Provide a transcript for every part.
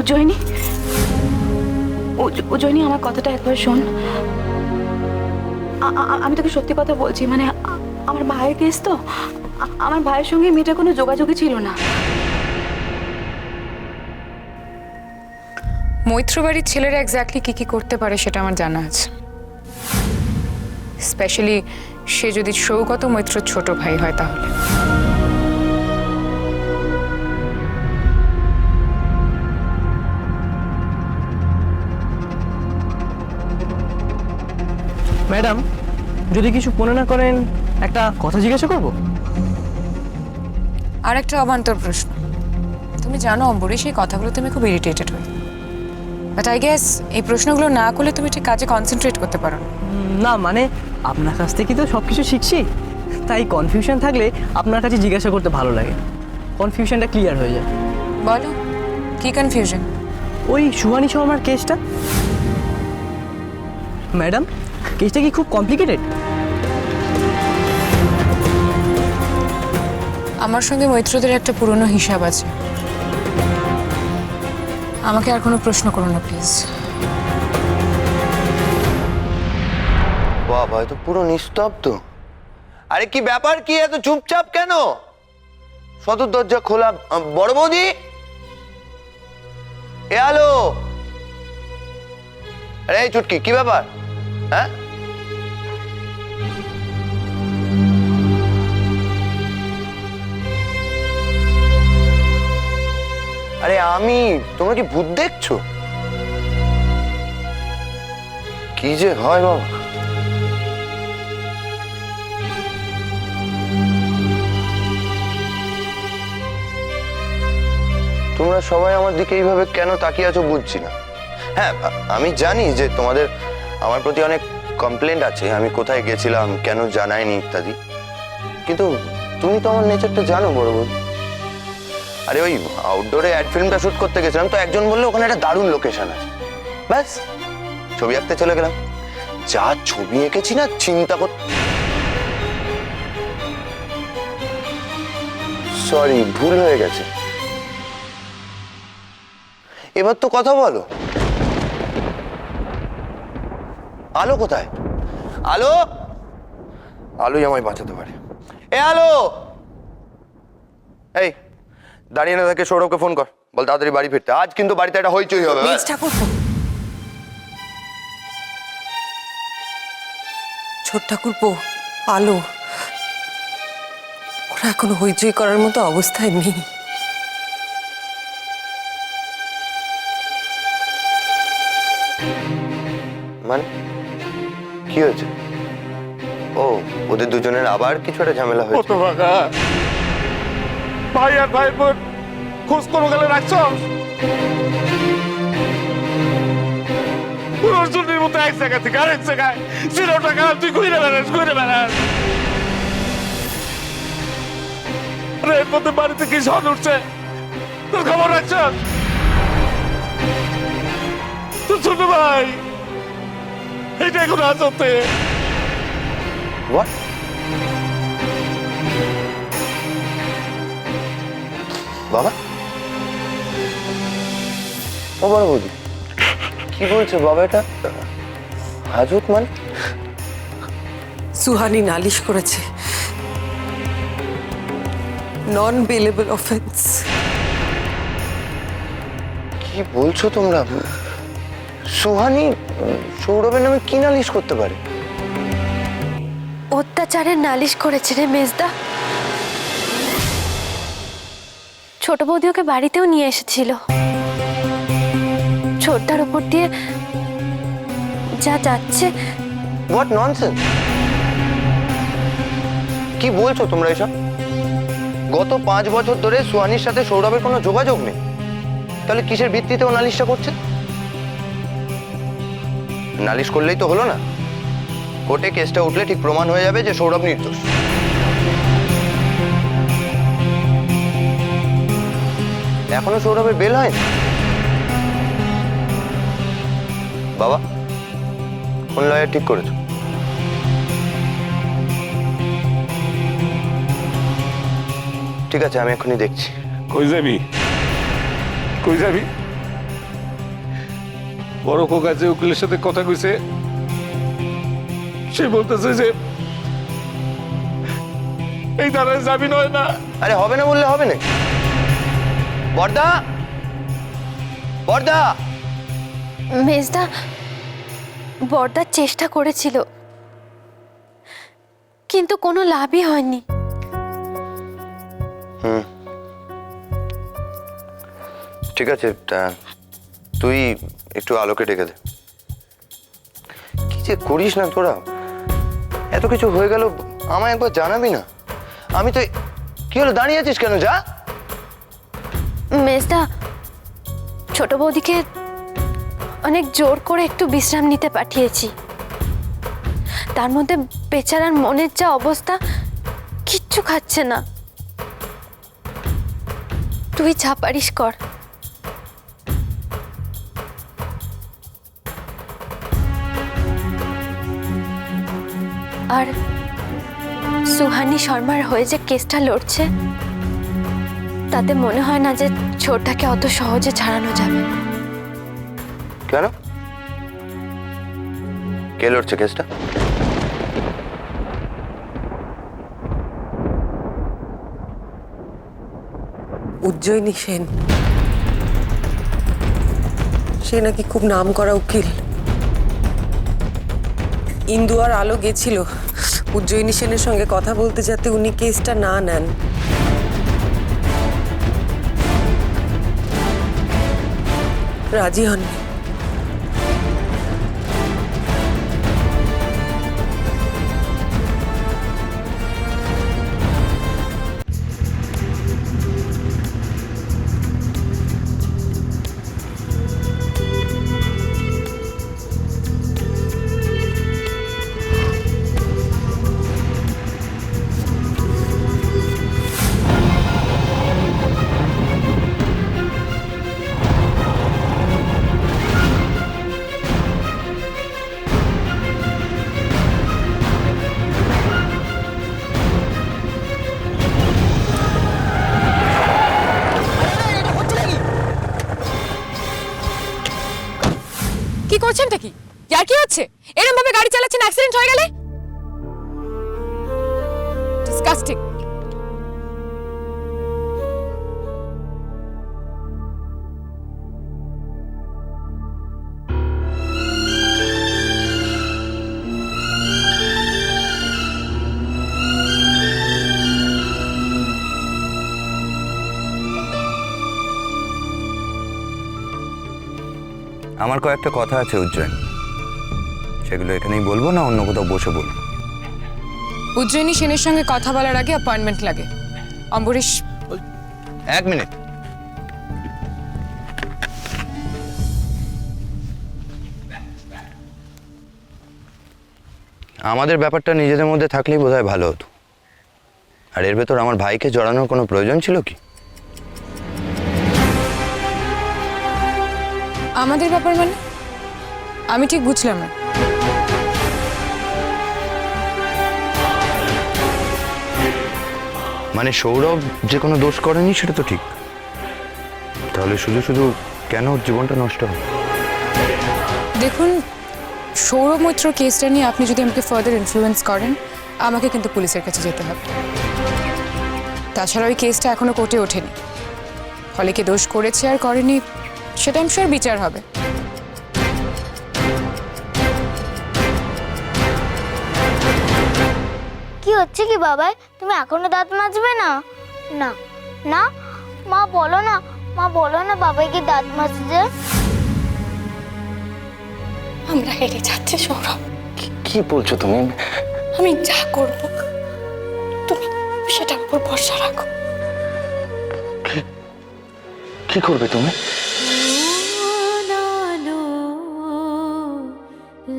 জয়নি, জয়নি আমার কথাটা একবার শোন। আমি তোকে সত্যি কথা বলছি, মানে আমার ভাইয়ের কেস তো, আমার ভাইয়ের সঙ্গে মেয়েটার কোনো যোগাযোগই ছিল না। মৈত্র বাড়ির ছেলেরা এক্স্যাক্টলি কি কি করতে পারে সেটা আমার জানা আছে, স্পেশালি সে যদি সৌগত মৈত্রর ছোট ভাই হয় তাহলে। ম্যাডাম, যদি কিছু মনে না করেন একটা কথা জিজ্ঞাসা করব। আর একটা অবান্তর প্রশ্ন। তুমি জানো অম্বরীশ, এই কথাগুলো তুমি খুব ইরিটেটেড হই, বাট আই গেস এই প্রশ্নগুলো না করলে তুমি ঠিক কাজে কনসেন্ট্রেট করতে পারো না। না মানে আপনার কাছ থেকে তো সব কিছু শিখছি, তাই কনফিউশন থাকলে আপনার কাছে জিজ্ঞাসা করতে ভালো লাগে, কনফিউশনটা ক্লিয়ার হয়ে যায়। বলো, কি কনফিউশন? ওই সুহানি শর্মার কেসটা। ম্যাডাম, কেসটা কি খুব কমপ্লিকেটেড? আমার সঙ্গে মৈত্রদের একটা পুরনো হিসাব আছে, আমাকে আর কোনো প্রশ্ন করো না প্লিজ। বাবা, তো পুরো নিস্তব্ধ। আরে কি ব্যাপার, কি এত চুপচাপ কেন? সদর দরজা খোলা। বড় বৌদি, এ আলো। আরে এই চুটকি, কি ব্যাপার? হ্যাঁ, আরে আমি, তোমরা কি ভূত দেখছো? কি যে হয় বাবা। তোমরা সবাই আমার দিকে এইভাবে কেন তাকিয়ে আছো বুঝছি না। হ্যাঁ, আমি জানি যে তোমাদের আমার প্রতি অনেক কমপ্লেন্ট আছে, আমি কোথায় গেছিলাম, কেন জানাইনি ইত্যাদি, কিন্তু তুমি তো আমার নেচারটা জানো বড় বৌদি। আরে ওই আউটডোরে অ্যাড ফিল্মটা শুট করতে গেছিলাম, তো একজন বললো ওখানে একটা দারুণ লোকেশন আছে, ব্যাস ছবি আঁকতে চলে গেলাম। যা ছবি এঁকেছি না, চিন্তা কর। সরি, ভুল হয়ে গেছে। এবার তো কথা বলো। আলো কোথায়? আলো, আলোই আমায় বাঁচাতে পারে। এ আলো, এই দাঁড়িয়ে না থাকে, সৌরভকে ফোন কর, বল তাড়াতাড়ি বাড়ি ফিরতে। আজ কিন্তু বাড়িতে একটা হইচই হবে। ছোট ঠাকুরপো, আলো, ওরা এখনো হইচই করার মতো অবস্থায় নেই। মানে কি হয়েছে? ও, ওদের দুজনের আবার কিছু একটা ঝামেলা হয়েছে। ভাই আর ভাই বোন খোঁজ কোনো গেলে রাখছ? পুরোজনের মতো এক জায়গা থেকে আরেক জায়গায় ছিল টাকা, তুই ঘুরে বেড়াস ঘুরে বেড়াস। এর মধ্যে বাড়িতে কি ঝড় উঠছে, তোর খবর রাখছ? তোর ছোট ভাই এটা এখন আসতে What? বাবা, ও বড় বৌদি, কি বলছে বাবা? এটা হাজত মানে? সুহানি নালিশ করেছে, নন বেলেবল অফেন্স। কি বলছো তোমরা? সুহানি সৌরভের নামে কি নালিশ করতে পারে? অত্যাচারের নালিশ করেছে রে মেজদা। ছোট বৌদি ওকে বাড়িতেও নিয়ে এসেছিল। ছোটদার উপর দিয়ে যা যাচ্ছে। What nonsense! কি বলছো তোমরা এসব? গত 5 বছর ধরে সুহানির সাথে সৌরভের কোনো যোগাযোগ নেই, তাহলে কিসের ভিত্তিতে ও নালিশটা করছে? নালিশ করলেই তো হলো না, কোর্টে কেসটা উঠলে ঠিক প্রমাণ হয়ে যাবে যে সৌরভ নির্দোষ। এখনো সৌরভের বেল হয়নি। বাবা, কোন লয়ার ঠিক করেছো? ঠিক আছে, আমি এখনই দেখছি। কই যাবি? কই যাবি? বড় খোকা যে উকিলের সাথে কথা কইছে, সে বলতেছে যে এই ধারায় জামিন হয় না। আরে হবে না বললে হবে না। বর্দা, বর্দা, মেজদা, বড়দার চেষ্টা করেছিল, কিন্তু কোনো লাভই হয়নি। ঠিক আছে, তা তুই একটু আলোকে ডেকে দে। কি যে করিস না তোরা, এত কিছু হয়ে গেল, আমায় একবার জানাবি না? আমি তো, কি হলো দাঁড়িয়ে আছিস কেন? যা। মেজদা, ছোট বৌদিকে অনেক জোর করে একটু বিশ্রাম নিতে পাঠিয়েছি। তার মধ্যে বেচারার মনের যা অবস্থা, কিচ্ছু খাচ্ছে না। তুই যা পারিস কর। আর সুহানি শর্মার হয়ে যে কেসটা লড়ছে, তাতে মনে হয় না যে ছোটটাকে অত সহজে ছাড়ানো যাবে। কেন? কে লড়ছে কেসটা? উজ্জয়িনী সেন, সে নাকি খুব নাম করা উকিল। ইন্দু আর আলো গেছিল উজ্জয়িনী সেনের সঙ্গে কথা বলতে, যাতে উনি কেসটা না নেন। রাজি হননি। কি করছেন কি? ইয়ার কি হচ্ছে? এরকম ভাবে গাড়ি চালাচ্ছেন, অ্যাক্সিডেন্ট হয়ে গেলে? ডিসকাস্টিং। আমার কয়েকটা কথা আছে উজ্জয়ন, সেগুলো এখানেই বলবো না অন্য কোথাও বসে বলবো? উজ্জয়িনী সেনের সঙ্গে কথা বলার আগে অ্যাপয়েন্টমেন্ট লাগে। অম্বরীশ, এক মিনিট। আমাদের ব্যাপারটা নিজেদের মধ্যে থাকলেই বোধহয় ভালো হতো। আর এর ভেতর আমার ভাইকে জড়ানোর কোনো প্রয়োজন ছিল কি? আমাদের ব্যাপার মানে? আমি ঠিক বুঝলাম না। মানে সৌরভ যে কোনো দোষ করেনি সেটা তো ঠিক, তাহলে শুধু শুধু কেন ওর জীবনটা নষ্ট হবে? দেখুন, সৌরভ মৈত্র কেসটা নিয়ে আপনি যদি আমাকে ফার্দার ইনফ্লুয়েন্স করেন, আমাকে কিন্তু পুলিশের কাছে যেতে হবে। তাছাড়া ওই কেসটা এখনো কোর্টে ওঠেনি, ফলে কে দোষ করেছে আর করেনি সেটা আমি শিওর বিচার হবে। কি হচ্ছে কি বাবাই? তুমি এখনো দাঁত মাজবে না? না না মা, বলো না, মা বলো না বাবাইকে দাঁত মাজতে। আমরা হেরে যাচ্ছি সৌরভ। কি বলছো তুমি? আমি যা করব তুমি সেটার উপর ভরসা রাখো। কি করবে তুমি?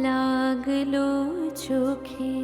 লাগলো চোখে